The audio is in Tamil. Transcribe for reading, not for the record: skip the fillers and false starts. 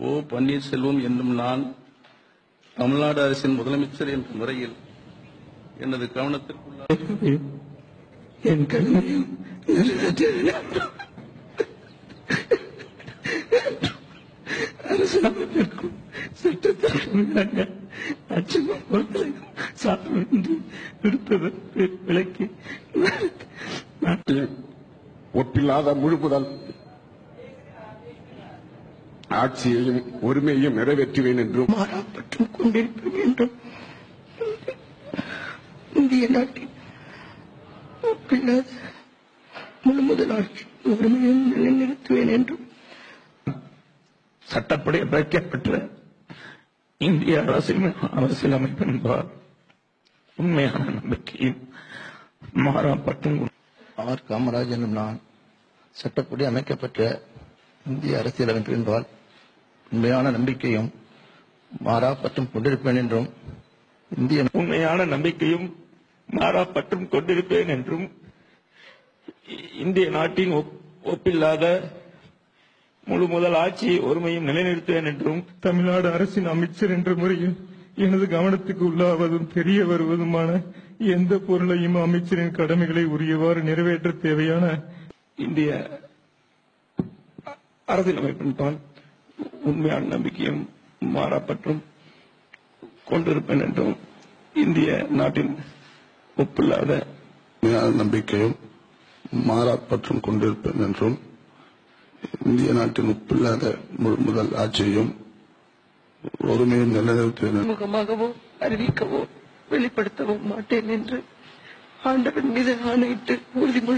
ஓ. பன்னீர்செல்வம் என்னும் நான் தமிழ்நாடு அரசின் முதலமைச்சர் என்ற முறையில் எனது கவனத்திற்குள்ள என் கடமையும் நிறைவேற்றுவேன். அரசாங்கத்திற்கும் சட்டத்திற்கும் அச்சமும் பொறுத்தலையும் சார்பின்றி விடுப்பதற்கு விலக்கி ஒப்பில்லாத முழுமுதல் ஆட்சியையும் உரிமையையும் நிறைவேற்றுவேன் என்றும் மாறாப்பட்டும் கொண்டிருப்பேன் என்றும் இந்திய நாட்டின் ஒப்பில்லாத முழு முதலாட்சி உரிமையும் நிலைநிறுத்துவேன் என்றும் சட்டப்படி அமைக்கப்பட்ட இந்திய அரசியலமைப்பின்பால் உண்மையான நம்பிக்கையும் மாறாப்பட்டும் ஆர். காமராஜ் என்னும் நான் சட்டப்படி அமைக்கப்பட்ட இந்திய அரசியலமைப்பின்பால் உண்மையான நம்பிக்கையும் மாறாப்பட்டும் கொண்டிருப்பேன் என்றும் உண்மையான நம்பிக்கையும் மாறாப்பட்டும் கொண்டிருப்பேன் என்றும் இந்திய நாட்டின் ஒப்பில்லாத முழு முதல் ஆட்சி ஒருமையும் நிலைநிறுத்துவேன் என்றும் தமிழ்நாடு அரசின் அமைச்சர் என்ற முறையில் எனது கவனத்துக்கு உள்ளாவதும் தெரிய வருவதுமான எந்த பொருளையும் அமைச்சரின் கடமைகளை உரியவாறு நிறைவேற்ற தேவையான இந்திய அரசியலமைப்பின்பால் உண்மையான நம்பிக்கையும் மாறாப்பற்றும் கொண்டிருப்பேன் என்றும் இந்திய நாட்டின் ஒப்பில்லாத நம்பிக்கையும் மாறாப்பற்றும் கொண்டிருப்பேன் என்றும் இந்திய நாட்டின் ஒப்பில்லாத முதல் ஆட்சியையும் ஒருமையும் நிலைநிறுத்துவேன் முகமாகவோ அறிவிக்கவோ வெளிப்படுத்தவோ மாட்டேன் என்று ஆண்டவன் மீது ஆணையிட்டு உறுதிமொழி